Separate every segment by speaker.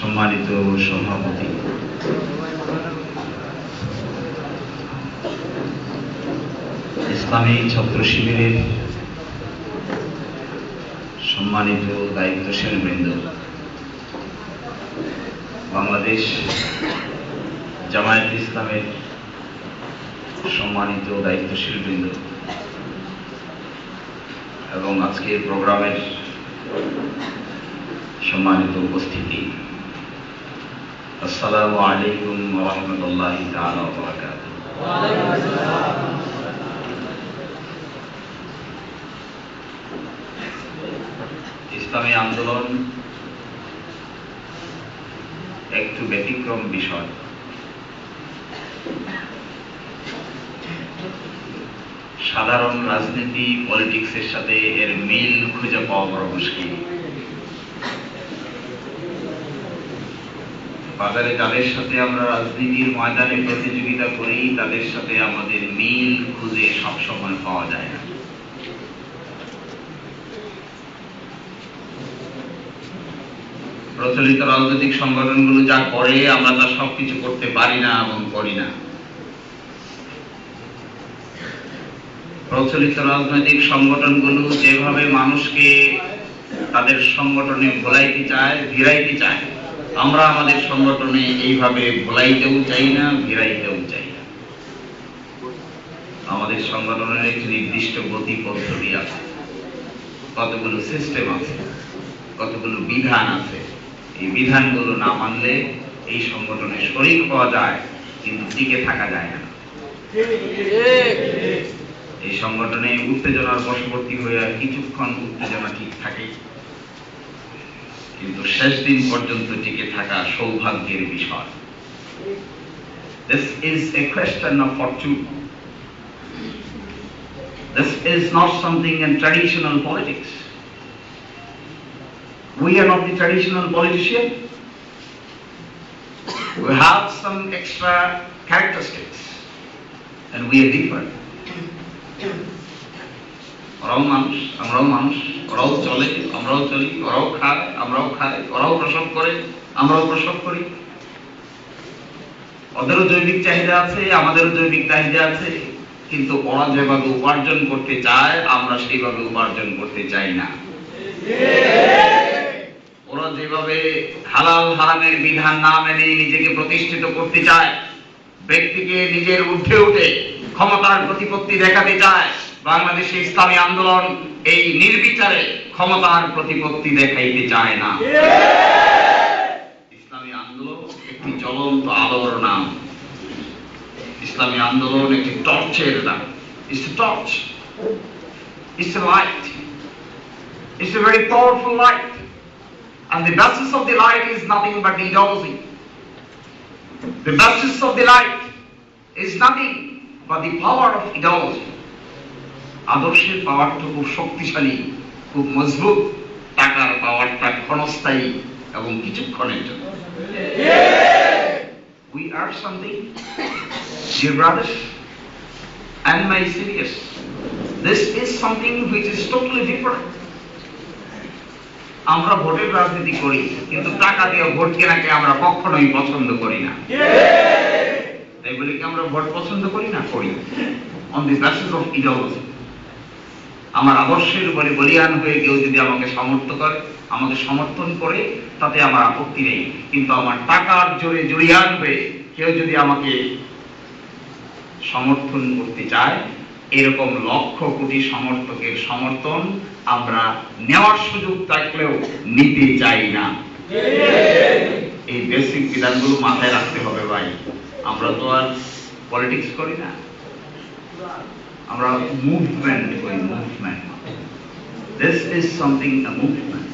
Speaker 1: সম্মানিত সভাপতি, ইসলামী ছাত্র শিবিরের সম্মানিত দায়িত্বশীল বৃন্দ, বাংলাদেশ জামায়াত ইসলামের সম্মানিত দায়িত্বশীল বৃন্দ এবং আজকের প্রোগ্রামের সম্মানিত উপস্থিতি, আসসালামু আলাইকুম ওয়া রাহমাতুল্লাহি তাআলা ওয়া বারাকাতুহু। ইসলামী আন্দোলন একটু ব্যতিক্রম বিষয়। সাধারণ রাজনীতি পলিটিক্সের সাথে এর মিল খুঁজে পাওয়া বড় মুশকিল। বাজারে যাদের সাথে আমরা রাজনীতির ময়দানে প্রতিযোগিতা করি তাদের সাথে আমাদের মিল খুঁজে সবসময় পাওয়া যায় না। প্রচলিত রাজনৈতিক সংগঠনগুলো যা করে আমরা তা সবকিছু করতে পারি না এবং করি না। প্রচলিত রাজনৈতিক সংগঠনগুলো যেভাবে মানুষকে তাদের সংগঠনে ভোলাইতে চায়, ভিড়াইতে চায়, আমরা আমাদের সংগঠনে এইভাবে ভোলাইতেও চাই না, ভিড়াইতেও চাই না। আমাদের সংগঠনের একটি নির্দিষ্ট গতি পদ্ধতি আছে, কতগুলো সিস্টেম আছে, কতগুলো বিধান আছে। এই বিধানগুলো না মানলে এই সংগঠনে শরীক হওয়া যায় কিন্তু টিকে থাকা যায় না। এই সংগঠনে উত্তেজনার বশবর্তী হয়ে কিছুক্ষণ উত্তেজনা ঠিক থাকে, কিন্তু শেষ দিন পর্যন্ত টিকে থাকা সৌভাগ্যের বিষয়। This is a question of fortune. This is not something in traditional politics. We are not the traditional politician. We have some extra characteristics and we are different. ওরাও মানুষ, আমরাও মানুষ, ওরাও চলে, আমরাও চলি, ওরাও খায়, আমরাও খাই, ওরাও প্রসব করে, আমরাও প্রসব করি। ওদেরও জৈবিক চাহিদা আছে, আমাদেরও জৈবিক চাহিদা আছে, কিন্তু ওরা যেভাবে উপার্জন করতে চায় আমরা সেইভাবে উপার্জন করতে চাই না। ওরা যেভাবে হালাল হারামের বিধান না মেনে নিজেকে প্রতিষ্ঠিত করতে চায়, ব্যক্তিকে নিজের ঊর্ধ্বে উঠে ক্ষমতার প্রতিপত্তি দেখাতে চায়, বাংলাদেশে ইসলামী আন্দোলন এই নির্বিচারে ক্ষমতার প্রতিপত্তি দেখাইতে চায় না। ইসলামী আন্দোলন একটি জ্বলন্ত আলোর নাম। ইসলামী আন্দোলন একটি টর্চের নাম। It's a torch. It's a light. It's a very powerful light. And the basis of the light is nothing but the ideology. The basis of the light is nothing but the power of ideology. আদর্শের পাওয়ারটা খুব শক্তিশালী, খুব মজবুত, টাকার পাওয়ারটা ক্ষণস্থায়ী এবং কিছুক্ষণের জন্য। We are something, dear brothers and my serious. This is something which is totally different. আমরা ভোটের রাজনীতি করি, কিন্তু টাকা দিয়ে ভোট কেনাকে আমরা কখনোই পছন্দ করি না। তাই বলে কি আমরা ভোট পছন্দ করি না? করি, on the basis of ideology. আমার আদর্শের উপরে বলিয়ান হয়ে কেউ যদি আমাকে সমর্থন করে তাতে আমার আপত্তি নেই, কিন্তু আমার টাকার জোরে জড়িয়ান হয়ে কেউ যদি আমাকে সমর্থন করতে চায়, এরকম লক্ষ কোটি সমর্থকের সমর্থন আমরা নেওয়ার সুযোগ থাকলেও নিতে চাই না। এই বেসিক বিধানগুলো মাথায় রাখতে হবে ভাই। আমরা তো আর পলিটিক্স করি না, আমরা মুভমেন্ট করি। Movement, this is something, a movement.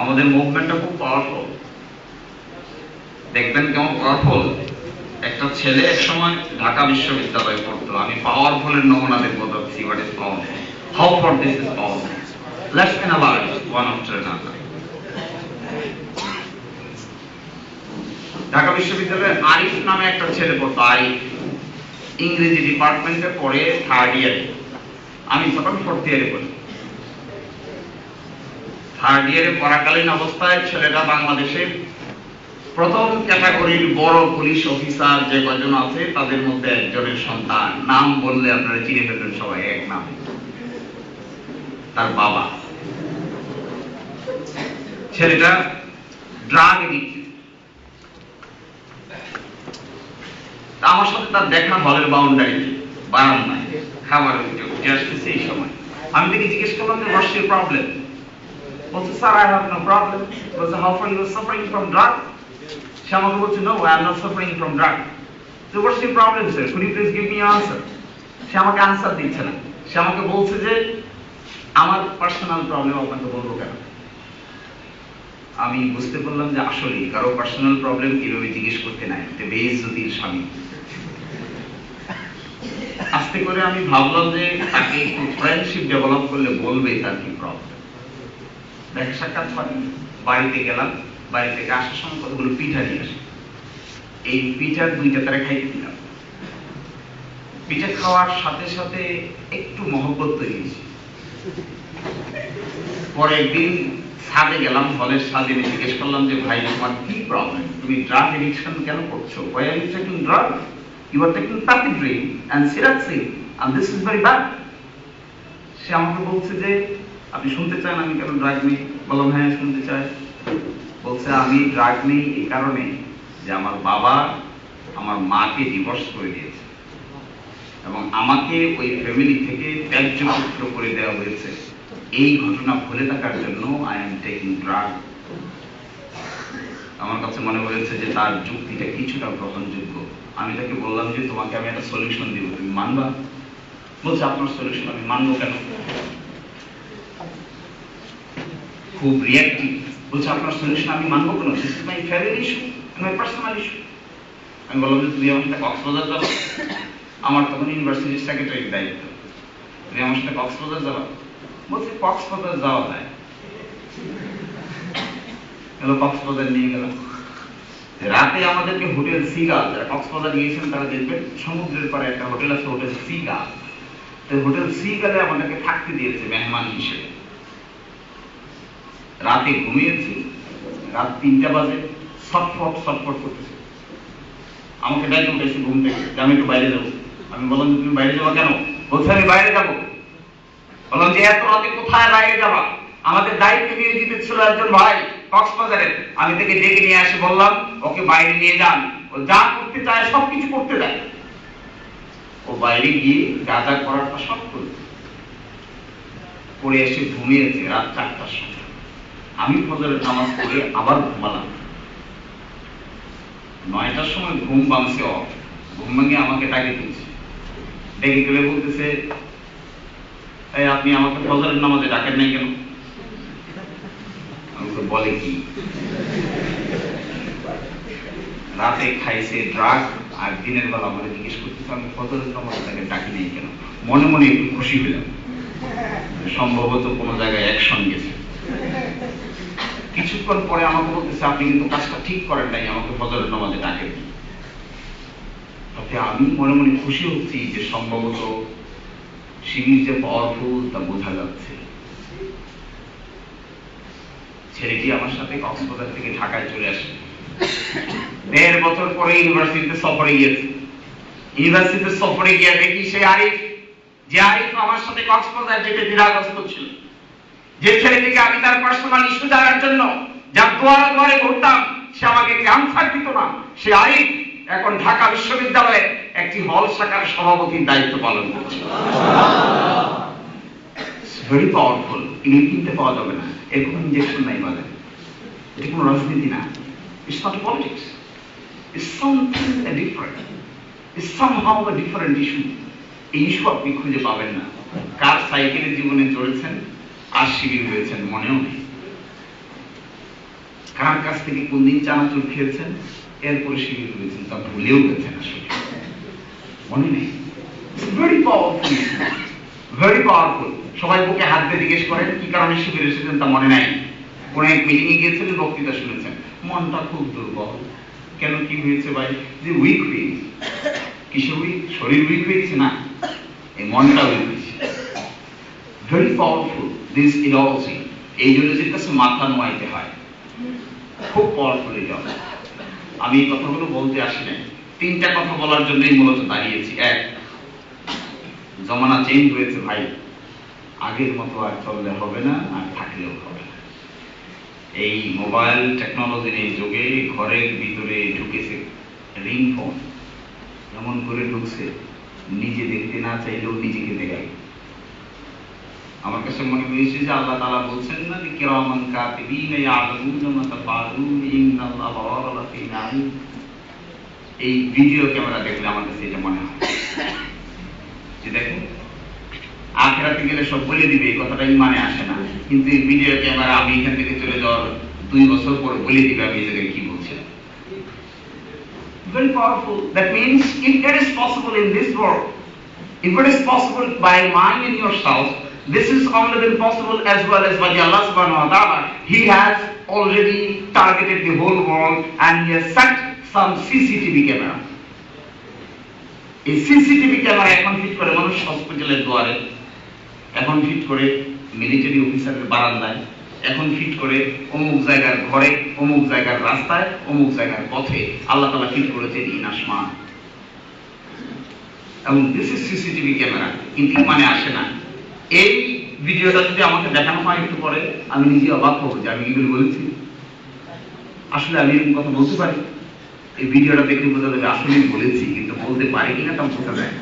Speaker 1: আমাদের মুভমেন্টটা খুব পাওয়ারফুল। দেখবেন কেমন পাওয়ারফুল। একটা ছেলে এক সময় ঢাকা বিশ্ববিদ্যালয়ে পড়তো। আমি পাওয়ারফুলের নমুনা দেখবো, see what is powerful, how far this is powerful. Let's analyze one after another. Dhaka বিশ্ববিদ্যালয়ে আরিফ নামে একটা ছেলে পড়তো। আরিফ ইংরেজি ডিপার্টমেন্টে পড়ে 3rd ইয়ারে, আমি তখন 4th ইয়ারে পড়ি। থার্ড ইয়ারে পড়াকালীন অবস্থায় ছেলেটা বাংলাদেশের প্রথম ক্যাটাগরির বড় পুলিশ অফিসার যে কজন আছে তাদের মধ্যে একজনের সন্তান। নাম বললে আপনারা চিনে ফেলবেন সবাই, এক নাম, তার বাবা। ছেলেটা ড্রাগ এডিক্ট। আমার সাথে তার দেখা হলের বাউন্ডারিতে, বারান্দায় খাবার উঠে আসতেছে এই সময়। আমি তাকে জিজ্ঞেস করলাম যে হোয়াটস ইউর প্রবলেম? বলছে sir I have no problem. বলছে how far you are suffering from drug? সে আমাকে বলছে no I am not suffering from drug. So what's your problem sir? Could you please give me answer? সে আমাকে answer দিচ্ছে না। সে আমাকে বলছে যে আমার পার্সোনাল প্রবলেম আপনাকে বলবো কেন? আমি বুঝতে পারলাম যে আসলে কারো পার্সোনাল প্রবলেম কিভাবে জিজ্ঞেস করতে নাই, বেইজ্জতির স্বামী। আস্তে করে আমি ভাবলাম যে তাকে একটু ফ্রেন্ডশিপ ডেভেলপ করলে বলবে তার কি প্রবলেম। দেখা সাক্ষাৎ হয়, বাড়িতে গেলাম। বাড়ি থেকে আসার সময় কতগুলো পিঠা নিয়ে আসে। এই পিঠা দুইটা তারা খাইতে দিলাম। পিঠা খাওয়ার সাথে সাথে একটু মহব্বত তৈরি হয়েছে। পরে একদিন ছাদে গেলাম, হলের ছাদে জিজ্ঞেস করলাম যে ভাই তোমার কি প্রবলেম? তুমি ড্রাগ এডিকশন কেন করছো? Why are you taking drug? You are taking Papidrin and Sirazine and this is very bad. সে আমাকে বলছে যে আপনি শুনতে চান আমি কেন ড্রাগ নিই? বললাম হ্যাঁ শুনতে চাই। বলছে আমি ড্রাগ নিই এই কারণে যে আমার বাবা আমার মাকে ডিভোর্স করে দিয়েছে এবং আমাকে ওই ফ্যামিলি থেকে ত্যায্য পুত্র করে দেওয়া হয়েছে। এই ঘটনা ভুলে থাকার জন্য আই এম টেকিং ড্রাগ। আমার কাছে মনে হয়েছে যে তার যুক্তিটা কিছুটা গ্রহণযোগ্য। আমি তাকে বললাম যে তোমাকে আমি একটা সলিউশন দিব, তুমি মানবা? বলছে আপনার সলিউশন আমি মানবো কেন? খুব রিয়াক্টিভ। বলছে আপনার সলিউশন আমি মানবো কেন? This is my family issue, my personal issue. আমি বললাম যে তুমি আমার সাথে কক্সবাজার যাবো। আমার তখন ইউনিভার্সিটির সেক্রেটারির দায়িত্ব। তুমি আমার সাথে কক্সবাজার যাবো? বলছে কক্সবাজার যাওয়া যায়। কক্সবাজার নিয়ে গেলাম। রাতে আমাদেরকে হোটেল সিগাল, যারা কক্সবাজার গিয়েছেন তারা দেখবেন সমুদ্রের পাড়ে একটা হোটেল আছে, হোটেল সিগাল। তো হোটেল সিগালে আমাদেরকে থাকতে দিয়েছে মেহমান হিসেবে। রাতে ঘুমিয়েছি, রাত 3টা বাজে, ছটফট ছটফট করতেছে। আমাকে ডাকে উঠেছি ঘুম থেকে যে আমি একটু বাইরে যাবো। আমি বললাম তুমি বাইরে যাবো কেন? বলছে আমি বাইরে যাবো। বললাম যে এত রাতে কোথায় বাইরে যাবা? আমাদের দায়িত্ব নিয়ে দিতেছিল একজন ভাই কক্সবাজারের। আমি তাকে ডেকে নিয়ে আসি, বললাম ওকে বাইরে নিয়ে যান, ও যা করতে চায় সবকিছু করতে দেয়। ও বাইরে গিয়ে যা যা করারটা সব করবে। পরে এসে ঘুমিয়েছে রাত 4টার সময়। আমি ফজরের নামাজ পড়ে আবার ঘুমালাম। 9টার সময় ঘুম ভাঙছে। ঘুম ভাঙে আমাকে ডাকে তুলছে। ডেকে গেলে বলতেছে আপনি আমাকে ফজরের নামাজে ডাকেন নাই কেন? আমাকে বলে কি রাতে খাইছে ড্রাগ আর দিনের বেলা আমাকে জিজ্ঞেস করতেছে আমি ফজরের নামাজে তাকে ডাকি নাই কেন? মনে মনে একটু খুশি হইলাম, সম্ভবত কোনো জায়গায় অ্যাকশন গেছে। কিছুক্ষণ পরে আমাকে বলতেছে আপনি কিন্তু কাজটা ঠিক করেন নাই, আমাকে ফজরের নামাজে ডাকেন। তাতে আমি মনে মনে খুশি হচ্ছি যে সম্ভবত শিবির যে পাওয়ারফুল তা বোঝা যাচ্ছে। ছেলেটি আমার সাথে কক্সবাজার থেকে ঢাকায় চলে আসে। 1.5 বছর পরে ইউনিভার্সিটিতে সফরে গিয়েছে। ইউনিভার্সিটিতে সফরে গিয়ে দেখি সেই আরিফ, যে আরিফ আমার সাথে কক্সবাজার যেতে দ্বিধাগ্রস্ত ছিল, যে ছেলেটিকে আমি তার পার্সোনাল ইস্যু জানার জন্য যার দুয়ারে দুয়ারে ঘুরতাম, সে আমাকে আনসার দিত না। সে আরিফ এখন ঢাকা বিশ্ববিদ্যালয়ে একটি হল শাখার সভাপতির দায়িত্ব পালন করছে। Very powerful. এগুলো কিনতে পাওয়া যাবে না, এর কোনো ইনজেকশন নাই বাজারে। এটা কোনো রাজনীতি না। It's not politics. It's something different. It's somehow a different issue. এই ইস্যু আপনি খুঁজে পাবেন না। কার সাইকেলের জীবনে চড়েছেন আর শিবির হয়েছেন মনেও নেই। কার কাছ থেকে কোন দিন চানাচুর খেয়েছেন এরপরে শিবির হয়েছেন তা ভুলেও গেছেন, আসলে মনে নেই। Very powerful, very powerful. সবাই বুকে হাত দিয়ে জিজ্ঞেস করেন কি কারণে শিবির এসেছেন তা মনে নাই। কোন এক মিটিং এ গিয়েছিলেন, বক্তৃতা শুনেছেন, মনটা খুব দুর্বল। কেন কি হয়েছে ভাই? যে উইক হয়ে গেছে। কিসের উইক? শরীর উইক হয়ে গেছে না, এই মনটা উইক হয়েছে। Very powerful this ideology. এই জন্য যে কাছে মাথা নোয়াইতে হয়, খুব পাওয়ারফুল এই জব। আমি এই কথাগুলো বলতে আসি নাই, তিনটা কথা বলার জন্যই মূলত দাঁড়িয়েছি। এক, জমানা চেঞ্জ হয়েছে ভাই, আগের মতো আর চললে হবে না, আর থাকলেও হবে না। এই মোবাইল টেকনোলজির এই যুগে ঘরের ভিতরে ঢুকেছে রিং ফোন, এমন করে ঢুকছে নিজে দেখতে না চাইলেও নিজেকে দেখায়। আমার কাছে মনে হয়েছে যে আল্লাহ তাআলা বলছেন না যে কিরামান কাতিবিন ইয়ালামুনা মা তাফআলুন ইন্নাল্লাহা লাতিফুন আলিম। এই ভিডিও ক্যামেরা দেখলে আমার কাছে এটা মনে হয় যে দেখো, আখিরাতে গেলে সব বলে দিবে, এই কথাটা ইমানে আসে না, কিন্তু এই ভিডিও ক্যামেরা আমি এখান থেকে চলে যাওয়ার 2 বছর পরে বলে দিবে আমি এই জায়গায় কি বলছিলাম। Very powerful. That means if it is possible in this world, if it is possible by mind and yourself, this is only been possible as well as by Allah subhanahu wa ta'ala. He has already targeted the whole world and he has set some CCTV camera. এই CCTV camera এখন fit করে মানুষ হসপিটালের দুয়ারে, এখন fit করে military অফিসারের বারান্দায়, এখন ফিট করে অমুক জায়গার ঘরে, অমুক জায়গার রাস্তায়, অমুক জায়গার পথে আল্লাহ তাআলা ফিট করেছেন ইন আসমান। এবং দিস ইজ সিসিটিভি ক্যামেরা, কিন্তু মানে আসে না। এই ভিডিওটা যদি আমাকে দেখানো হয় একটু পরে, আমি নিজে অবাক হব যে আমি এগুলো বলেছি। আসলে আমি এরকম কথা বলতে পারি? এই ভিডিওটা দেখলে বোঝা যাবে আসলেই বলেছি, কিন্তু বলতে পারি কিনা তা বোঝা যায় না।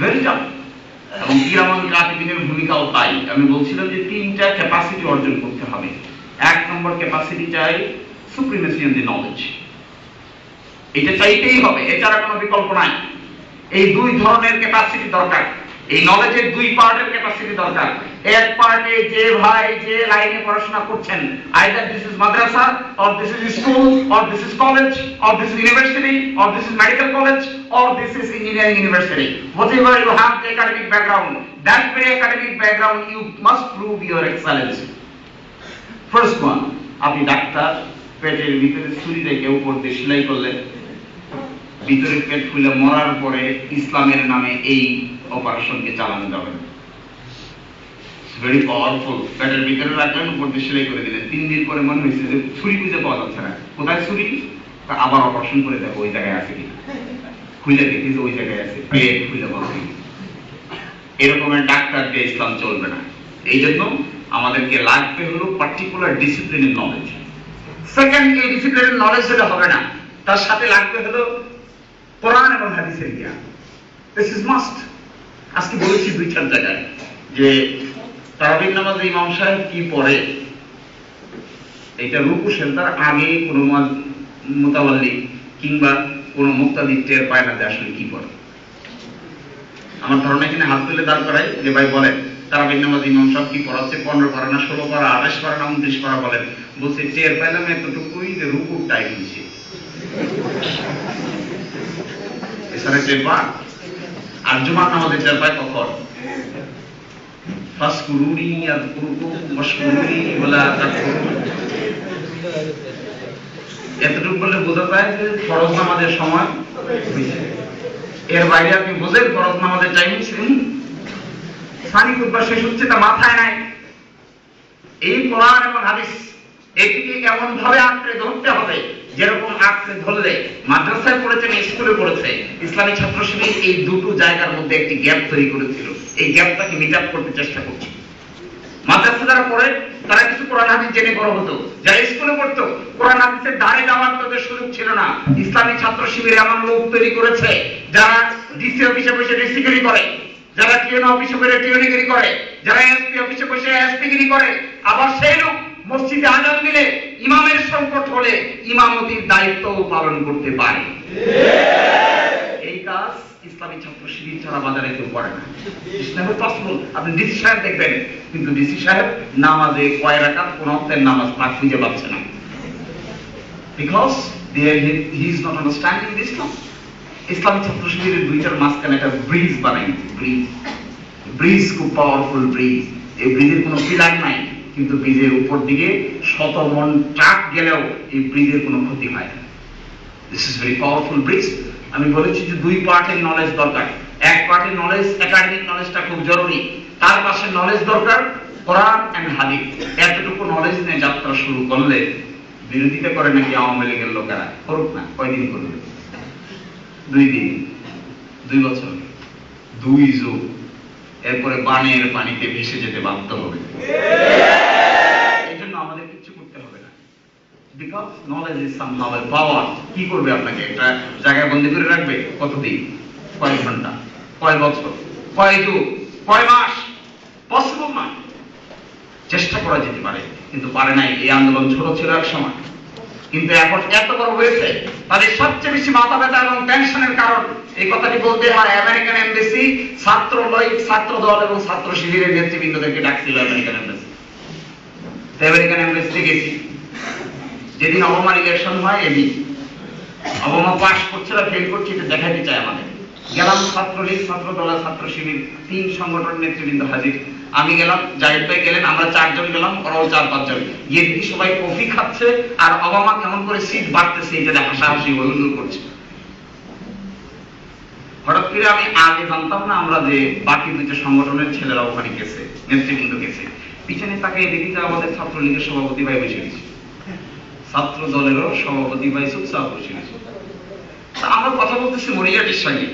Speaker 1: Very tough. এবং কিরামান কাতিবিনের ভূমিকাও তাই। আমি বলছিলাম যে 3টা ক্যাপাসিটি অর্জন করতে হবে। 1 নম্বর ক্যাপাসিটি চাই সুপ্রিমেসি অন দি নলেজ। এটা চাইতেই হবে, এছাড়া কোনো বিকল্প নাই। এই 2 ধরনের ক্যাপাসিটি দরকার। এই নলেজের 2 পার্টের ক্যাপাসিটি দরকার। এক পার্টে যে ভাই যে লাইনে পড়াশোনা করছেন, either this is Madrasa or this is school or this is college or this is university or this is medical college or this is engineering university, whatever you have the academic background, that very academic background you must prove your excellence. First one, আপনি doctor, পেটের ভিতরে ছুরি রেখে উপর দিয়ে সেলাই করলেন, ভিতরে পেট ফুলে মরার পরে ইসলামের নামে এই অপারেশনকে চালানো যাবে না। Very powerful. পেটের ভিতরে রাখলেন, উপর দিয়ে সেলাই করে দিলেন, 3 দিন পরে মনে হয়েছে যে ছুরি খুঁজে পাওয়া যাচ্ছে না, কোথায় ছুরি? আবার অপারেশন করে দেখো ওই জায়গায় আছে কিনা, খুলে দেখি যে ওই জায়গায় আছে, পেট খুলে পাচ্ছি। এরকমের ডাক্তার দিয়ে ইসলাম চলবে না। এই জন্য আমাদেরকে লাগবে হলো পার্টিকুলার ডিসিপ্লিনের নলেজ। সেকেন্ড, এই ডিসিপ্লিনের নলেজ হলে হবে না, তার সাথে লাগবে হলো কোরআন এবং হাদিসের জ্ঞান। This is must. আজকে বলেছি 2-4 জায়গায় যে তারাবির নামাজে ইমাম সাহেব কি পড়ে, এটা রুকু সেজদার আগে কোনো মুতাওয়াল্লি কিংবা কোনো মুক্তাদি টের পায় না যে আসলে কি পড়ে। আমার ধারণা এখানে হাত তুলে দাঁড় করাই যে ভাই বলেন তারাবির নামাজে ইমাম সাহেব কি পড়াচ্ছে, 15 পারা না 16 পারা, 28 পারা না 29 পারা বলেন। বলছে টের পাইলাম এতটুকুই যে রুকুর টাইম দিচ্ছে, এছাড়া টের পায়। আর জুমার নামাজে টের পায় কখন? ফাসকুরুনি আযকুরুকুম ওয়াশকুরুনি ওয়ালা তাকফুরুন। এতটুকু বলে বোঝা যায় যে ফরজ নামাজের সময় হয়েছে। এর বাইরে আপনি বোঝেন ফরজ নামাজের টাইম সানি খুতবা শেষ হচ্ছে, তা মাথায় নাই। এই কোরআন এবং হাদিস এটিকে এমন ভাবে আঁকড়ে ধরতে হবে যেরকম আঁকড়ে ধরলে মাদ্রাসায় পড়েছে না স্কুলে পড়েছে, ইসলামী ছাত্র শিবির এই দুটো জায়গার মধ্যে একটি গ্যাপ তৈরি করেছিল। এই গ্যাপটাকে মিট আপ করতে চেষ্টা করছে। মাদ্রাসা যারা পড়ে তারা কিছু কোরআন হাদিস জেনে বড় হতো, যারা স্কুলে পড়তো কোরআন হাদিসের ধারে যাওয়ার তাদের সুযোগ ছিল না। ইসলামী ছাত্র শিবির এমন লোক তৈরি করেছে যারা ডিসি অফিসে বসে ডিসিগিরি করে, যারা টিএন অফিসে বসে টিএনগিরি করে, যারা এসপি অফিসে বসে এসপিগিরি করে। আবার সেই লোক মসজিদে আযান দিলে ইমামের সংকট হলে ইমামতির দায়িত্ব পালন করতে পারে। এই কাজ ইসলামী ছাত্র শিবির ছাড়া বাজারে কেউ করে না। ইসলামে পসিবল। আপনি ডিসি সাহেব দেখবেন, কিন্তু ডিসি সাহেব নামাজে কয় রাকাত কোন অর্থের নামাজ তা খুঁজে পাচ্ছে না, because he is not understanding Islam. ইসলামী ছাত্র শিবিরের 2টার মাঝখানে একটা ব্রিজ বানাই। ব্রিজ খুব পাওয়ারফুল ব্রিজ। এই ব্রিজের কোনো পিলার নাই, কিন্তু ব্রিজের উপর দিকে 100 মন ট্রাক গেলেও এই ব্রিজের কোনো ক্ষতি হয় না। This is very powerful bridge. আমি বলেছি যে 2 পার্টের নলেজ দরকার। এক পার্টের নলেজ, একাডেমিক নলেজটা খুব জরুরি, তার পাশে নলেজ দরকার কোরআন এন্ড হাদিস এতটুকু নলেজ নিয়ে যাত্রা শুরু করলে বিরোধিতা করে নাকি আওয়ামী লীগের লোকেরা, করুক না, কয়দিন করবে? 2 দিন, 2 বছর, 2 যুগ, এরপরে বানের পানিতে ভেসে যেতে বাধ্য হবে। এই জন্য আমাদের কিছু করতে হবে না, বিকজ নলেজ ইজ সামহাউ এ পাওয়ার। কি করবে আপনাকে? একটা জায়গায় বন্দী করে রাখবে? কতদিন? কয় ঘন্টা? কয় বছর? কয় যুগ? কয় মাস? পসিবল না। চেষ্টা করা যেতে পারে, কিন্তু পারে নাই। এই আন্দোলন ছোট ছিল এক সময়, কিন্তু এখন এত বড় হয়েছে। তাদের সবচেয়ে বেশি মাথা ব্যথা এবং টেনশনের কারণ, এই কথাটি বলতে হয়, আমেরিকান এমবাসি ছাত্র লীগ, ছাত্র দল এবং ছাত্র শিবিরের নেতৃবৃন্দদেরকে ডাকছিল আমেরিকান এমবাসি। আমেরিকান এমবাসিতে গেছি, যেদিন ওবামার ইলেকশন হয়, এদিন ওবামা পাস করছে না ফেল করছে, এটা দেখাইতে চায় আমাদের। গেলাম, ছাত্রলীগ, ছাত্র দল, ছাত্র শিবির, 3 সংগঠনের নেতৃবৃন্দ হাজির। আমি গেলাম, জাহিদ ভাই গেলেন, আমরা 4 জন গেলাম, ওরাও 4-5 জন। গিয়ে দেখি সবাই কফি খাচ্ছে আর ওবামা কেমন করে সিট বাড়তেছে এটা হাসাহাসি হইহুল্লোড় করছে। হঠাৎ করে আমি আগে জানতাম না আমরা যে বাকি 2টা সংগঠনের ছেলেরা ওখানে গেছে, নেতৃবৃন্দ গেছে। পিছনে তাকে দেখি যে আমাদের ছাত্রলীগের সভাপতি ভাই বসে গেছে, ছাত্র দলেরও সভাপতি ভাই চুপচাপ বসে গেছে। আমরা কথা বলতেছি মরিয়াটির সঙ্গে,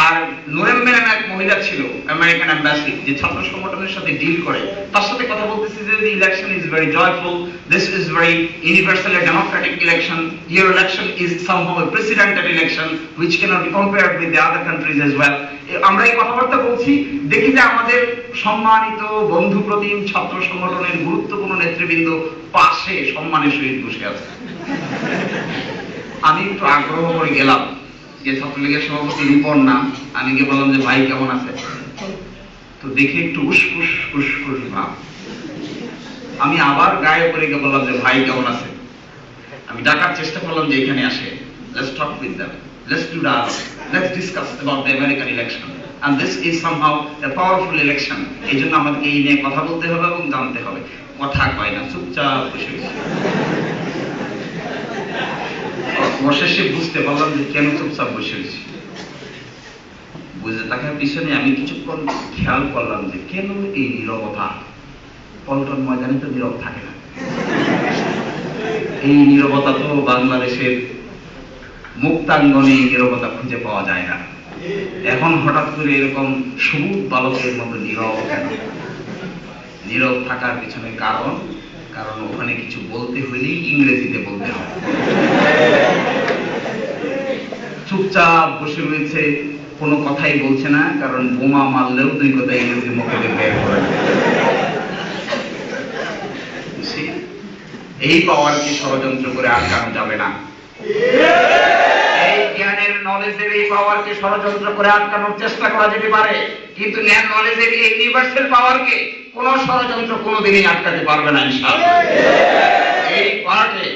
Speaker 1: আর নোরেম্বে নামে এক মহিলা ছিল আমেরিকান এম্বাসি, যে ছাত্র সংগঠনের সাথে ডিল করে, তার সাথে কথা বলতেছি যে the election is very joyful, this is very universally democratic election, your election is somehow a presidential election which cannot be compared with the other countries as well. আমরা এই কথাবার্তা বলছি, দেখি যে আমাদের সম্মানিত বন্ধু প্রতিম ছাত্র সংগঠনের গুরুত্বপূর্ণ নেতৃবৃন্দ পাশে সম্মানের সহিত বসে আছে। আমি একটু আগ্রহ করে গেলাম, যে ছাত্রলীগের সভাপতি রিপন নাম, আমি গিয়ে বললাম যে ভাই কেমন আছে? তো দেখে একটু উসফুস উসফুস ভাব। আমি আবার গায়ে পড়ে গিয়ে বললাম যে ভাই কেমন আছে? আমি ডাকার চেষ্টা করলাম যে এখানে আসে, let's talk with them, let's do that, let's discuss about the American election and this is somehow a powerful election. এই জন্য আমাদেরকে এই নিয়ে কথা বলতে হবে এবং জানতে হবে। কথা কয় না, চুপচাপ বসে গেছে। অবশেষে বুঝতে পারলাম যে কেন চুপচাপ বসে রয়েছি। বুঝে থাকার পিছনে আমি কিছুক্ষণ খেয়াল করলাম যে কেন এই নীরবতা। পল্টন ময়দানে তো নীরব থাকে না, এই নীরবতা তো বাংলাদেশের মুক্তাঙ্গনে এই নীরবতা খুঁজে পাওয়া যায় না। এখন হঠাৎ করে এরকম সবুজ বালকের মতো নীরব কেন? নীরব থাকার পিছনে কারণ ওখানে কিছু বলতে হলেই ইংরেজিতে বলতে হবে। চুপচাপ বসে রয়েছে, কোনো কথাই বলছে না, কারণ বোমা মারলেও 2 কথা ইংরেজি মুখে বের করে। এই পাওয়ারকে ষড়যন্ত্র করে আটকানো যাবে না। এই জ্ঞানের নলেজের এই পাওয়ারকে ষড়যন্ত্র করে আটকানোর চেষ্টা করা যেতে পারে, কিন্তু জ্ঞান নলেজের এই ইউনিভার্সাল পাওয়ারকে কোন ষড়যন্ত্র কোনোদিনই আটকাতে পারবে না ইনশাআল্লাহ। এই পার্টে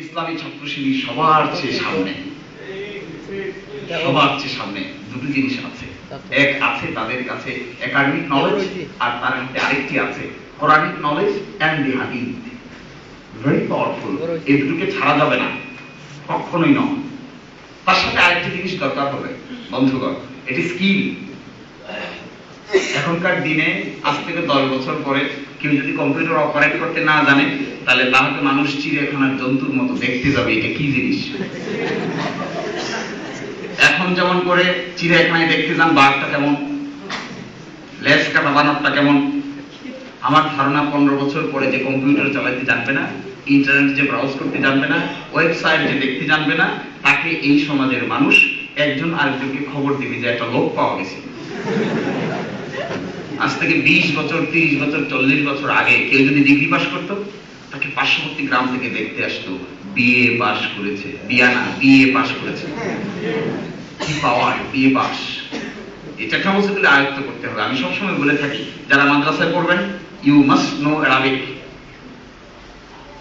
Speaker 1: ইসলামী ছাত্র শিবির সবার চেয়ে সামনে, সবার চেয়ে সামনে। 2টো জিনিস আছে, এক আছে তাদের কাছে একাডেমিক নলেজ, আর তার মধ্যে আরেকটি আছে কোরআনিক নলেজ এন্ড দি হাদিস। Very powerful. এই দুটোকে ছাড়া যাবে না, কখনোই নয়। তার সাথে আরেকটি জিনিস দরকার হবে বন্ধুগণ, এটি স্কিল। এখনকার দিনে আজ থেকে 10 বছর পরে কেউ যদি কম্পিউটার অপারেট করতে না জানে, তাহলে তাহলে মানুষ চিড়িয়াখানার জন্তুর মতো দেখতে যাবে এটা কি জিনিস। এখন যেমন করে চিড়িয়াখানায় দেখতে যান বাঘটা কেমন, লেজ কাটা বানরটা কেমন, আমার ধারণা 15 বছর পরে যে কম্পিউটার চালাতে জানবে না, ইন্টারনেট যে ব্রাউজ করতে জানবে না, ওয়েবসাইট যে দেখতে জানবে না, তাকে এই সমাজের মানুষ একজন আরেকজনকে খবর দিবে যে একটা লোক পাওয়া গেছে। আজ থেকে 20 বছর, 30 বছর, 40 বছর আগে কেউ যদি ডিগ্রি পাস করতো, তাকে পার্শ্ববর্তী গ্রাম থেকে দেখতে আসতো, বিএ পাস করেছে, বিএ পাস করেছে। কি পাওয়ার, বিএ পাস। এটা সমস্যাগুলো আয়ত্ত করতে হবে। আমি সবসময় বলে থাকি, যারা মাদ্রাসায় পড়বেন, you must know Arabic,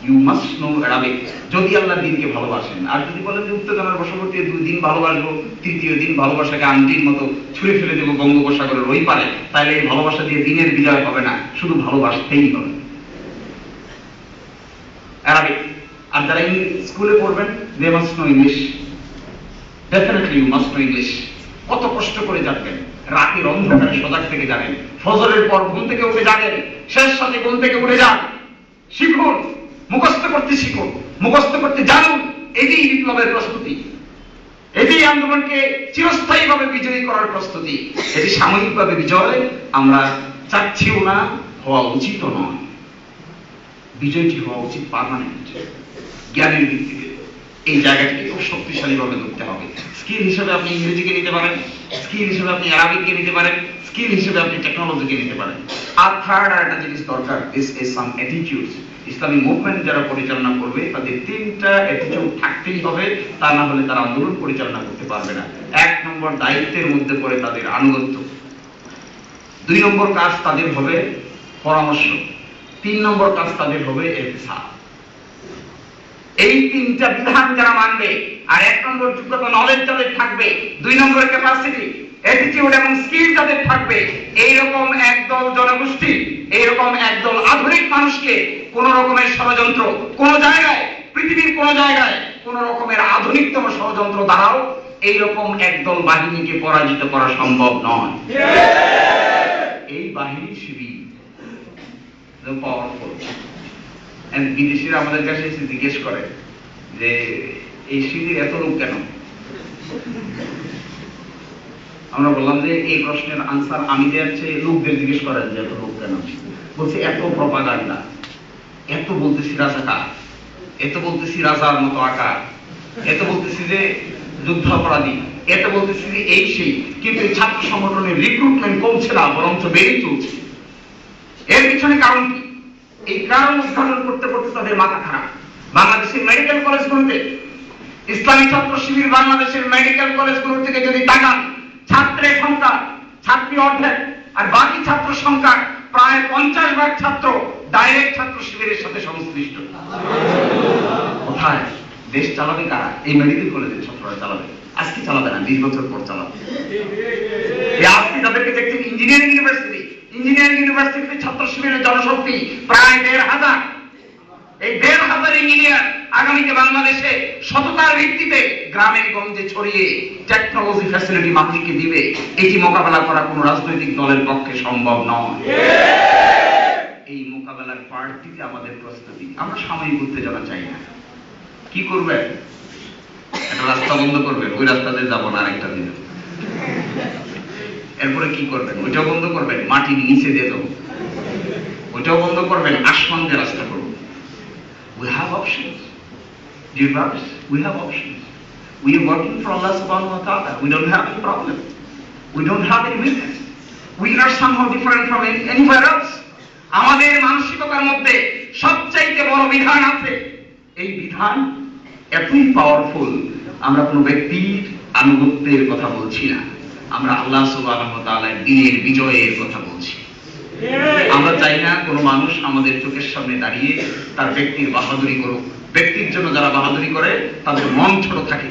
Speaker 1: you must know Arabic, যদি আল্লাহর দ্বীনকে ভালোবাসেন। আর যদি বলেন যে উত্তেজনার বশবর্তী 2 দিন ভালোবাসবো, 3য় দিন ভালোবাসাকে আংটির মতো ছুঁড়ে ফেলে দেবো বঙ্গোপসাগরের ওই পারে, তাহলে এই ভালোবাসা দিয়ে দিনের বিজয় হবে না, শুধু ভালোবাসতেই হবে। অ্যারাবিক। আর যারা স্কুলে পড়বেন, they must know English, definitely you must know English. কত কষ্ট করে জানবেন, রাতের অন্ধকারে সজাগ থেকে জানেন, ফজরের পর ঘুম থেকে উঠে জানেন, শেষ সাথে ঘুম থেকে উঠে যান, শিখুন, মুখস্থ করতে শিখুন, মুখস্থ করতে জানুন। এটি বিপ্লবের প্রস্তুতি, এটি আন্দোলনকে চিরস্থায়ীভাবে বিজয়ী করার প্রস্তুতি। এটি সাময়িকভাবে বিজয় আমরা চাচ্ছিও না, হওয়া উচিত নয়। বিজয়টি হওয়া উচিত পার্মানেন্ট, জ্ঞানের ভিত্তিতে। এই জায়গাটিকে খুব শক্তিশালী ভাবে ধরতে হবে। স্কিল হিসেবে আপনি ইংরেজিকে নিতে পারেন, স্কিল হিসেবে আপনি আরবিকে নিতে পারেন, স্কিল হিসেবে আপনি টেকনোলজিকে নিতে পারেন। আর থার্ড একটা জিনিস দরকার, is some attitude. Islami movement যারা পরিচালনা করবে তাদের তিনটা অ্যাটিটিউড থাকতেই হবে, তা না হলে তারা আন্দোলন পরিচালনা করতে পারবে না। 1 নম্বর দায়িত্বের মধ্যে পড়ে তাদের আনুগত্য, 2 নম্বর কাজ তাদের হবে পরামর্শ, 3 নম্বর কাজ তাদের হবে ইহসান। এই তিনটা বিধান যারা মানবে, আর 1 নম্বর যোগ্যতা নলেজ যাদের থাকবে, 2 নম্বর ক্যাপাসিটি, অ্যাটিটিউড এবং স্কিল যাদের থাকবে, এইরকম একদল জনগোষ্ঠী, এইরকম একদল আধুনিক মানুষকে কোন রকমের ষড়যন্ত্র, কোন জায়গায়, পৃথিবীর কোন জায়গায় কোন রকমের আধুনিকতম ষড়যন্ত্র দ্বারাও এইরকম একদল বাহিনীকে পরাজিত করা সম্ভব নয়। এই বাহিনী শিবির পাওয়ারফুল। বিদেশিরা আমাদের কাছে এসে জিজ্ঞেস করে যে এই শিবির এত লোক কেন? আমরা বললাম যে এই প্রশ্নের আনসার আমি দেওয়ার চেয়ে লোকদের জিজ্ঞেস করেন যে এত লোক কেন। বলছে এত প্রপাগান্ডা, এত বলতেছি রাজাকার, এত বলতেছি রাজার মতো আকার, এত বলতেছি যে যুদ্ধাপরাধী, এত বলতেছি যে এই সেই, কিন্তু এই ছাত্র সংগঠনের রিক্রুটমেন্ট কমছে না, বরঞ্চ বেড়েই চলছে। এর পিছনে কারণ কি? এই কারণ উদ্ঘাটন করতে করতে তাদের মাথা খারাপ। বাংলাদেশের মেডিকেল কলেজগুলোতে ইসলামী ছাত্র শিবির বাংলাদেশের মেডিকেল কলেজগুলোর থেকে যদি তাকান, ছাত্রের সংখ্যা, ছাত্রী অর্ধেক, আর বাকি ছাত্র সংখ্যা প্রায় 50 ভাগ ছাত্র ডাইরেক্ট ছাত্র শিবিরের সাথে সংশ্লিষ্ট। কোথায় দেশ চালাবে কারা? এই মেডিকেল কলেজের ছাত্ররা চালাবে। আজকে চালাবে না, 20 বছর পর চালাবে। এই আজকে তাদেরকে দেখছেন ইঞ্জিনিয়ারিং ইউনিভার্সিটি, ইঞ্জিনিয়ারিং ইউনিভার্সিটিতে ছাত্র শিবিরের জনশক্তি প্রায় 1500। এই 1500 ইঞ্জিনিয়ার আগামীতে বাংলাদেশে সততার ভিত্তিতে গ্রামে গঞ্জে ছড়িয়ে টেকনোলজি ফ্যাসিলিটি মানুষকে দিবে। এটি মোকাবেলা করা কোন রাজনৈতিক দলের পক্ষে সম্ভব নয়। এই মোকাবেলার পার্টিতে আমাদের প্রস্তুতি। আমরা সাময়িক উত্তেজনা চাই না। কি করবেন? একটা রাস্তা বন্ধ করবেন, ওই রাস্তাতে যাবো না আরেকটা দিন। এরপরে কি করবেন? ওইটাও বন্ধ করবেন, মাটির নিচে দিয়ে দেবো। ওইটাও বন্ধ করবেন, আসমান দিয়ে রাস্তা করবো। We have options. Dear brothers, we have options. We are working for Allah subhanahu wa ta'ala. We don't have any problem. We don't have any weakness. We are somehow different from anywhere else. আমাদের মানসিকতার মধ্যে সবচাইতে বড় বিধান আছে। এই বিধান এতই পাওয়ারফুল, আমরা কোনো ব্যক্তির আনুগত্যের কথা বলছি না, আমরা আল্লাহ সুবহানাহু ওয়া তাআলার দ্বীনের বিজয়ের কথা বলছি। আমরা চাই না কোনো মানুষ আমাদের চোখের সামনে দাঁড়িয়ে তার ব্যক্তির বাহাদুরি করুক। ব্যক্তির জন্য যারা বাহাদুরি করে তাদের মন ছোট থাকে,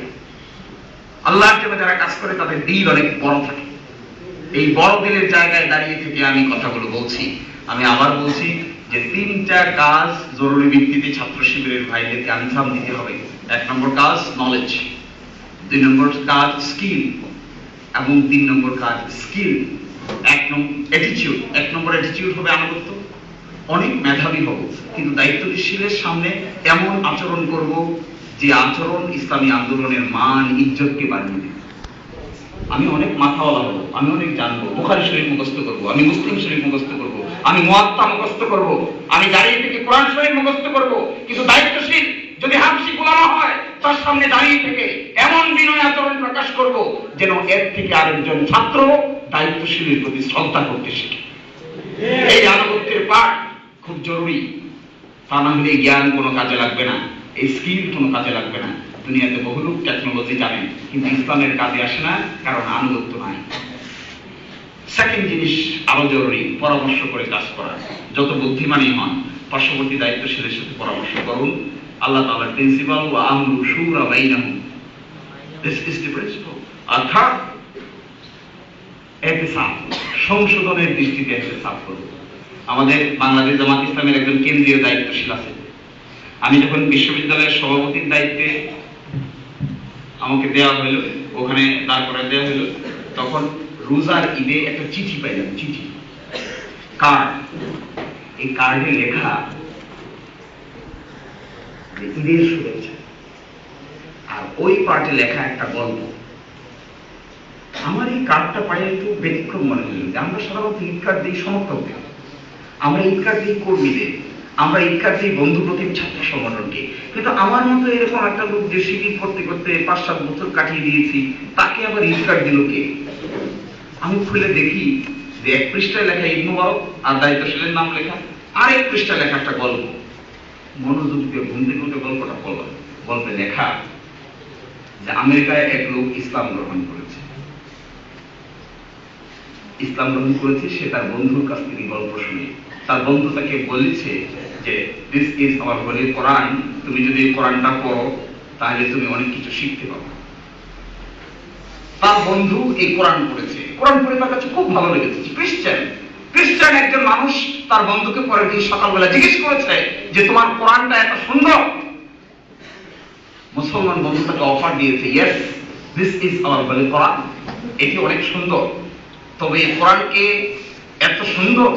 Speaker 1: আল্লাহর জন্য যারা কাজ করে তাদের দিল অনেক বড় থাকে। এই বড় দিলের জায়গায় দাঁড়িয়ে থেকে আমি কথাগুলো বলছি। আমি আবার বলছি যে 3টা কাজ জরুরি ভিত্তিতে ছাত্র শিবিরের ভাইদেরকে আঞ্জাম দিতে হবে। 1 নম্বর কাজ নলেজ, 2 নম্বর কাজ স্কিল, এবং 3 নম্বর কাজ স্কিল। 1 নম্বর অ্যাটিটিউড। 1 নম্বর অ্যাটিটিউড হবে আনুগত্য। অনেক মেধাবী হব, কিন্তু দায়িত্বশীলের সামনে এমন আচরণ করব যে আচরণ ইসলামী আন্দোলনের মান ইজ্জতকে বাড়িয়ে দেবে। আমি অনেক মাথাওয়ালা হব, আমি অনেক জানবো, বুখারী শরীফ মুখস্থ করব, আমি মুসলিম শরীফ মুখস্থ করব, আমি মুয়াত্তা মুখস্থ করব, আমি দাঁড়িয়ে থেকে কোরআন শরীফ মুখস্থ করব, কিন্তু দায়িত্বশীল যদি হাফসি গোলামা হয় তার সামনে দাঁড়িয়ে থেকে এমন বিনয় আচরণ প্রকাশ করব যেন এর থেকে আরেকজন ছাত্র দায়িত্বশীলের প্রতি শ্রদ্ধা করতে শিখে। এই আনুগত্যের পাঠ খুব জরুরি, তা না হলে জ্ঞান কোনো কাজে লাগবে না, এই স্কিল কোনো কাজে লাগবে না। দুনিয়াতে বহু লোক টেকনোলজি জানে, কিন্তু ইসলামের কাজে আসে না, কারণ আনুগত্য নাই। সেকেন্ড জিনিস আরো জরুরি, পরামর্শ করে কাজ করা। যত বুদ্ধিমানই হন, পার্শ্ববর্তী দায়িত্বশীলের সাথে পরামর্শ করুন। আল্লাহ তাআলার প্রিন্সিপাল ওয়া আমরু শুরা বাইনাহুম, দিস ইজ দ্য প্রিন্সিপাল। অর্থাৎ ইহতিসাব, সংশোধনের দৃষ্টিতে ইহতিসাব করুন। আমাদের বাংলাদেশ জামাত ইসলামের একজন কেন্দ্রীয় দায়িত্বশীল আছে। আমি যখন বিশ্ববিদ্যালয়ের সভাপতির দায়িত্বে আমাকে দেওয়া হলো, ওখানে দাঁড় করে দেওয়া হলো, তখন রোজার ঈদে একটা চিঠি পাইলাম, চিঠি কার্ড। এই কার্ডে লেখা ঈদের শুভেচ্ছা, আর ওই পার্টে লেখা একটা গল্প। আমার এই কার্ডটা পাই একটু ব্যতিক্রম মনে হল যে আমরা সাধারণত ঈদ কার্ড দিই সমর্থকদের, আমরা ঈদ কার্ড দিই কর্মীদের, আমরা ঈদ কার্ড দিই বন্ধু প্রতিম ছাত্র সংগঠনকে, কিন্তু আমার মতো এরকম একটা লোক যে শিবির করতে করতে 5-7 বছর কাটিয়ে দিয়েছি, তাকে আবার ঈদ কার্ড দিল কে? আমি খুলে দেখি যে এক পৃষ্ঠায় লেখা ঈদ মোবারক আর দায়িত্বশীলের নাম লেখা, আর এক পৃষ্ঠায় লেখা একটা গল্প। মনোযোগ দিয়ে ঘুমতে ঘুমতে গল্পটা পড়লাম। গল্পে লেখা যে আমেরিকায় এক লোক ইসলাম গ্রহণ করেছে। ইসলাম গ্রহণ করেছে সে তার বন্ধুর কাছ থেকে গল্প শুনে। তার বন্ধু তাকে বলেছে যে দিস ইজ আওয়ার হোলি কোরআন, তুমি যদি কোরআনটা পড়ো তাহলে তুমি অনেক কিছু শিখতে পারো। তার বন্ধু এই কোরআন পড়েছে, কোরআন পড়ে তার কাছে খুব ভালো লেগেছে। খ্রিস্টান একজন মানুষ তার বন্ধুকে পরের দিন সকালবেলা জিজ্ঞেস করেছে যে তোমার কোরআনটা এত সুন্দর। মুসলমান বন্ধু তাকে অফার দিয়েছে, yes this is our holy Quran, এটি অনেক সুন্দর, তবে এই কোরআনকে এত সুন্দর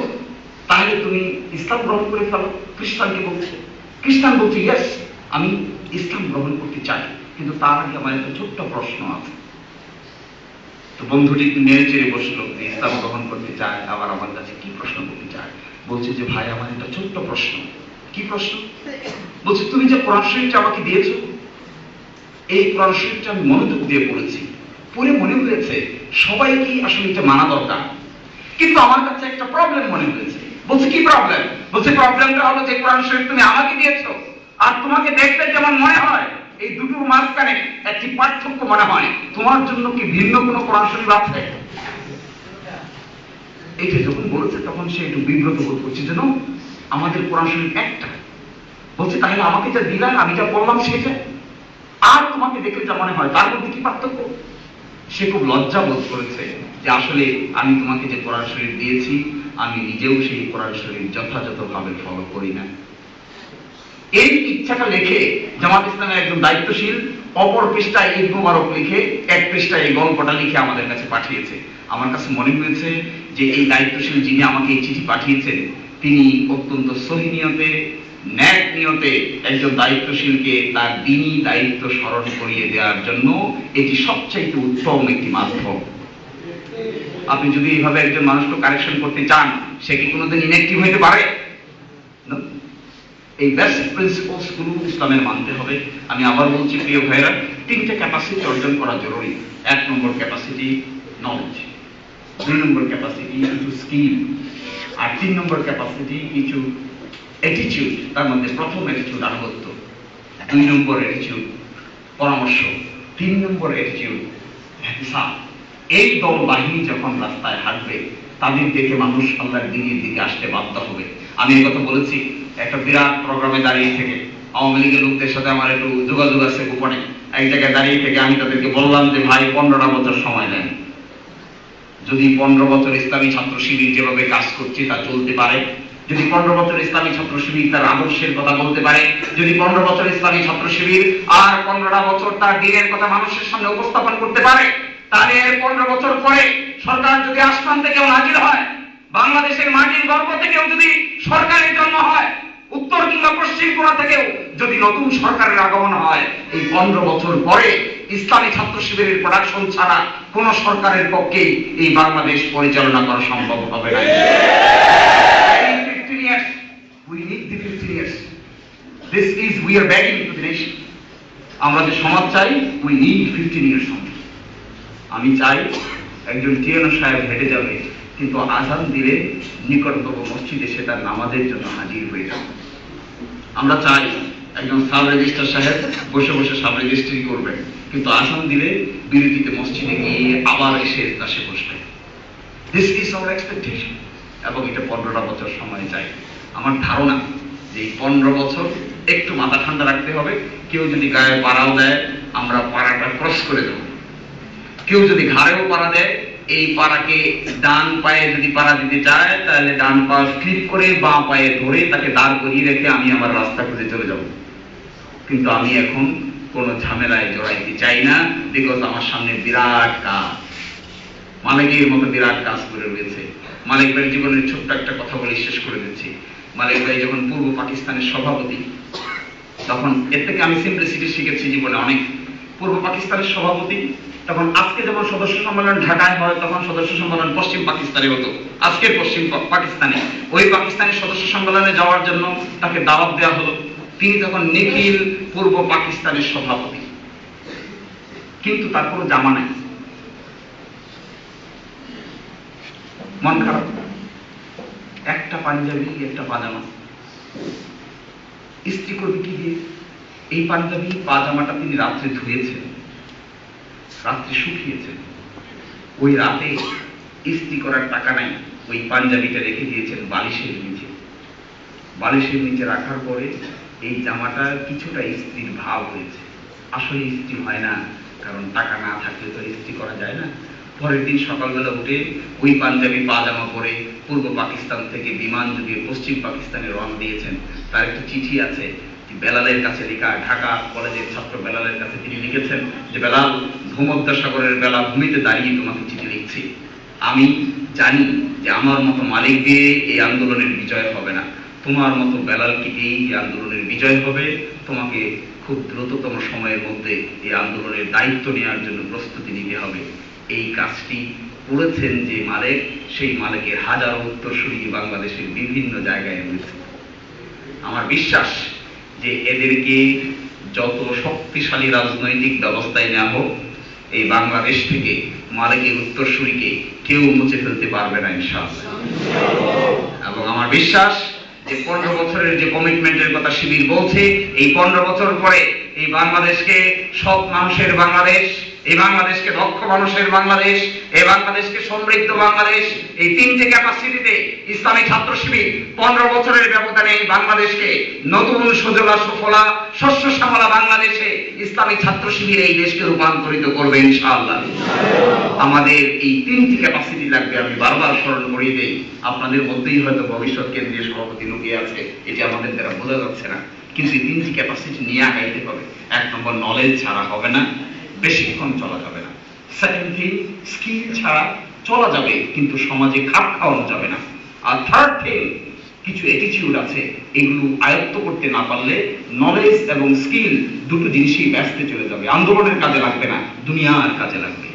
Speaker 1: তাহলে তুমি ইসলাম গ্রহণ করে ফেলো। খ্রিস্টানকে বলছে, খ্রিস্টান বলছে ইয়েস আমি ইসলাম গ্রহণ করতে চাই, কিন্তু তার আগে আমার একটা ছোট্ট প্রশ্ন আছে। তো বন্ধুটি নেড়ে চেড়ে বসলো, ইসলাম গ্রহণ করতে চায়, আবার আমার কাছে কি প্রশ্ন করতে চায়। বলছে যে ভাই আমার একটা ছোট্ট প্রশ্ন। কি প্রশ্ন? বলছে তুমি যে কোরআন শরীফটা আমাকে দিয়েছো, এই কোরআন শরীফটা আমি মনোযোগ দিয়ে পড়েছি, পড়ে মনে হয়েছে সবাইকে আসলে এটা মানা দরকার, কিন্তু আমার কাছে একটা প্রবলেম মনে হয়েছে। বলছে কি প্রবলেম? বলছে প্রবলেমটা হলো যে কোরআন শরীফ তুমি আমাকে দিয়েছো আর তোমাকে দেখতে যেমন মনে হয় এই দুটোর মাঝখানে একটি পার্থক্য মনে হয়, তোমার জন্য কি ভিন্ন কোনো কোরআন শরীফ আছে? এইটা যখন বলেছে তখন সে একটু বিব্রত বোধ করছে, যেন আমাদের কোরআন শরীফ একটা। বলছে তাহলে আমাকে যা দিলাম, আমি যা পড়লাম সেটা, আর তোমাকে দেখলে যা মনে হয় তার মধ্যে কি পার্থক্য? সে খুব লজ্জা বোধ করেছে যে আসলে আমি তোমাকে যে কোরআন শরীফ দিয়েছি আমি নিজেও সেই কোরআন শরীফ যথাযথভাবে ফলো করি না। এই ইচ্ছাটা লিখে জামাত ইসলামের একজন দায়িত্বশীল অপর পৃষ্ঠায় ঈদ মোবারক লিখে এক পৃষ্ঠায় এই গল্পটা লিখে আমাদের কাছে পাঠিয়েছে। আমার কাছে মনে হয়েছে যে এই দায়িত্বশীল যিনি আমাকে এই চিঠি পাঠিয়েছেন তিনি অত্যন্ত সহি নিয়তে, ন্যাক নিয়তে একজন দায়িত্বশীলকে তার দ্বীনি দায়িত্ব স্মরণ করিয়ে দেওয়ার জন্য এটি সবচাইতে উত্তম একটি মাধ্যম। আপনি যদি এইভাবে একজন মানুষকে কারেকশন করতে চান, সে কি কোনোদিন ইনঅ্যাক্টিভ হইতে পারে? এই বেস্ট প্রিন্সিপলস গুলো ইসলামের মানতে হবে। আমি আবার বলছি প্রিয় ভাইরা, 3টে ক্যাপাসিটি অর্জন করা জরুরি। 1 নম্বর ক্যাপাসিটি নলেজ, 2 নম্বর ক্যাপাসিটি কিছু স্কিল, আর 3 নম্বর ক্যাপাসিটি কিছু অ্যাটিটিউড। তার মধ্যে প্রথম অ্যাটিটিউড আনুগত্য, 2 নম্বর অ্যাটিটিউড পরামর্শ, 3 নম্বর অ্যাটিটিউড হিসাব। এই দল বাহিনী যখন রাস্তায় হাঁটবে তাদের দেখে মানুষ আল্লাহর দ্বীনের দিকে আসতে বাধ্য হবে। আমি এই কথা বলেছি একটা বিরাট প্রোগ্রামে দাঁড়িয়ে থেকে, আওয়ামী লীগের লোকদের সাথে আমার একটু যোগাযোগ আছে গোপনে। এক জায়গায় দাঁড়িয়ে থেকে আমি তাদেরকে বললাম যে ভাই 15টা বছর সময় দেন, যদি 15 বছর ইসলামী ছাত্র শিবির যেভাবে কাজ করছে তা চলতে পারে, যদি 15 বছর ইসলামী ছাত্র শিবির তার আদর্শের কথা বলতে পারে, যদি 15 বছর ইসলামী ছাত্র শিবির আর 15টা বছর তার দিনের কথা মানুষের সামনে উপস্থাপন করতে পারে, তাহলে 15 বছর পরে সরকার যদি আসমান থেকেও নাজিল হয়, বাংলাদেশের মাটির গর্ভ থেকেও যদি সরকারের জন্ম হয়, উত্তর কিংবা পশ্চিম কোণা থেকেও যদি নতুন সরকারের আগমন হয়, এই 15 বছর পরে ইসলামী ছাত্র শিবিরের প্রোডাকশন ছাড়া কোন সরকারের পক্ষেই এই বাংলাদেশ পরিচালনা করা সম্ভব হবে না। We need the 15 years. This is we are begging to the nation. আমরা যে সমাজ চাই, we need 15 years. আমি চাই একজন টিএনও সাহেব হেঁটে যাবে, কিন্তু আজান দিলে নিকটতম মসজিদে সে তার নামাজের জন্য হাজির হয়ে যাবে। আমরা চাই একজন সাব রেজিস্ট্রার সাহেব বসে বসে সাব রেজিস্ট্রি করবেন, কিন্তু আজান দিলে বিরতিতে মসজিদে গিয়ে আবার এসে দাসে বসবেন। This is hour expectation. এবং এটা 15টা বছর সময় চাই। আমার ধারণা যে এই 15 বছর একটু মাথা ঠান্ডা রাখতে হবে। কেউ যদি গায়ে পাড়াও দেয়, আমরা পাড়াটা ক্রস করে দেব। কেউ যদি ঘাড়েও পাড়া দেয়, এই পাড়াকে ডান পায়ে যদি পাড়া দিতে চায়, তাহলে ডান পা স্লিপ করে বাঁ পায়ে ধরে তাকে দাঁড় করিয়ে রেখে আমি আমার রাস্তা খুঁজে চলে যাব। কিন্তু আমি এখন কোনো ঝামেলায় জড়াইতে চাই না, বিকজ আমার সামনে বিরাট কাজ, মালিকের মতো বিরাট কাজ করে রয়েছে। মালিক ভাইয়ের জীবনের ছোট্ট একটা কথা বলে শেষ করে দিচ্ছি। মালিক ভাই যখন পূর্ব পাকিস্তানের সভাপতি, তখন এর থেকে আমি সিম্পলিসিটি শিখেছি জীবনে অনেক। পূর্ব পাকিস্তানের সভাপতি তখন আজকে যেমন সদস্য সম্মেলন ঢাকায় হয়, তখন সদস্য সম্মেলন পশ্চিম পাকিস্তানে হতো, আজকের পশ্চিম পাকিস্তানে। ওই পাকিস্তানের সদস্য সম্মেলনে যাওয়ার জন্য তাকে দাওয়াত দেওয়া হলো। তিনি তখন নিখিল পূর্ব পাকিস্তানের সভাপতি, কিন্তু তার কোনো জামা নাই, মন খারাপ, একটা পাঞ্জাবি একটা পাজামা। ইস্ত্রি করবে কি দিয়ে? এই পাঞ্জাবি পাজামাটা তিনি রাত্রে ধুয়েছেন, রাত্রে শুকিয়েছেন, ওই রাতে ইস্ত্রি করার টাকা নাই, ওই পাঞ্জাবিটা রেখে দিয়েছেন বালিশের নিচে। বালিশের নিচে রাখার পরে এই জামাটা কিছুটা ইস্ত্রির ভাব হয়েছে, আসলে ইস্ত্রি হয় না, কারণ টাকা না থাকলে তো ইস্ত্রি করা যায় না। পরের দিন সকালবেলা উঠে ওই পাঞ্জাবি পাজামা পরে পূর্ব পাকিস্তান থেকে বিমান যদিও পশ্চিম পাকিস্তানে রওনা দিয়েছেন। তার একটা চিঠি আছে বেলালের কাছে লেখা, ঢাকা কলেজের ছাত্র বেলালের কাছে তিনি লিখেছেন যে, বেলাল, ভূমধ্যসাগরের বেলা ভূমিতে দাঁড়িয়ে তোমাকে চিঠি লিখছি। আমি জানি যে আমার মতো মালিক দিয়ে এই আন্দোলনের বিজয় হবে না, তোমার মতো বেলালকে দিয়েই এই আন্দোলনের বিজয় হবে। তোমাকে খুব দ্রুততম সময়ের মধ্যে এই আন্দোলনের দায়িত্ব নেওয়ার জন্য প্রস্তুতি নিতে হবে। এই কাজটি করেছেন যে মালিক, সেই মালিকের হাজারো উত্তরসূরি বাংলাদেশের বিভিন্ন জায়গায় রয়েছে। আমার বিশ্বাস যে এদেরকে যত শক্তিশালী রাজনৈতিক ব্যবস্থায় নেওয়া হোক, এই বাংলাদেশ থেকে মালিকের উত্তরসূরিকে কেউ মুছে ফেলতে পারবে না ইনশাআল্লাহ। এবং আমার বিশ্বাস যে 15 বছরের যে কমিটমেন্টের কথা শিবির বলছে, এই 15 বছর পরে এই বাংলাদেশকে সব মানুষের বাংলাদেশ, এই বাংলাদেশকে দক্ষ মানুষের বাংলাদেশ, এই বাংলাদেশকে সমৃদ্ধ বাংলাদেশ, এই 3টে ক্যাপাসিটিতে ইসলামী ছাত্র শিবির 15 বছরের ব্যবধানে এই বাংলাদেশকে নতুন সুজলা সুফলা শস্য শ্যামলা বাংলাদেশে ইসলামী ছাত্র শিবির এই দেশকে রূপান্তরিত করবে ইনশাআল্লাহ। আমাদের এই 3টি ক্যাপাসিটি লাগবে। আমি বারবার স্মরণ করিয়ে দেই, আপনাদের মধ্যেই হয়তো ভবিষ্যৎ কেন্দ্রীয় সভাপতি লুকিয়ে আছে, এটি আমাদের দ্বারা বোঝা যাচ্ছে না, কিন্তু এই 3টি ক্যাপাসিটি নিয়ে আগাইতে হবে। 1 নম্বর, নলেজ ছাড়া হবে না, বেশিক্ষণ চলা যাবে না। সেকেন্ড থিং, স্কিল ছাড়া চলা যাবে কিন্তু সমাজে খাপ খাওয়ানো যাবে না। আর থার্ড থিং, কিছু অ্যাটিটিউড আছে, এগুলো আয়ত্ত করতে না পারলে নলেজ এবং স্কিল দুটো জিনিসই ব্যস্ত চলে যাবে, আন্দোলনের কাজে লাগবে না, দুনিয়ার কাজে লাগবে।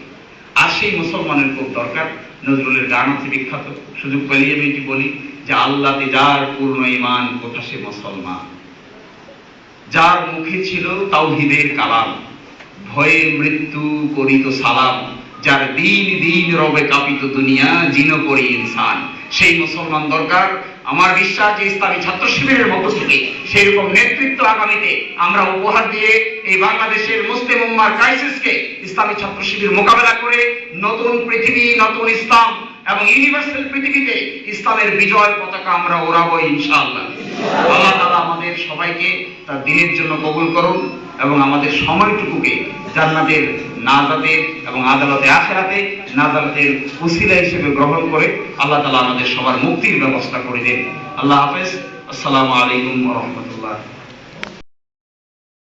Speaker 1: আর সেই মুসলমানের খুব দরকার। নজরুলের গান আছে বিখ্যাত, সুযোগ পেলে আমি এটি বলি যে, আল্লাহতে যার পূর্ণ ঈমান কোথা সে মুসলমান, যার মুখে ছিল তাওহীদের কালাম, ভয়ে মৃত্যু করিত সালাম, যার দিন দিন রবে কাঁপিত দুনিয়া, জিন করি ইনসান, সেই মুসলমান দরকার। আমার বিশ্বাস যে ইসলামী ছাত্র শিবিরের মধ্য থেকে সেই রকম নেতৃত্ব আগামীতে আমরা উপহার দিয়ে এই বাংলাদেশের মুসলিম উম্মার ক্রাইসিসকে ইসলামী ছাত্র শিবির মোকাবেলা করে নতুন পৃথিবী, নতুন ইসলাম এবং ইউনিভার্সাল পৃথিবীতে ইসলামের বিজয় পতাকা আমরা ওড়াবো ইনশাআল্লাহ। আল্লাহ তাআলা আমাদের সবাইকে তার দ্বীনের জন্য কবুল করুন এবং আমাদের সময়টুকুকে জান্নাতের নাজাতের এবং আদালতে আখিরাতে নাজাতের ওসিলা হিসেবে গ্রহণ করে আল্লাহ তাআলা আমাদের সবার মুক্তির ব্যবস্থা করে দেন। আল্লাহ হাফেজ। আসসালামু আলাইকুম ওয়া রাহমাতুল্লাহ।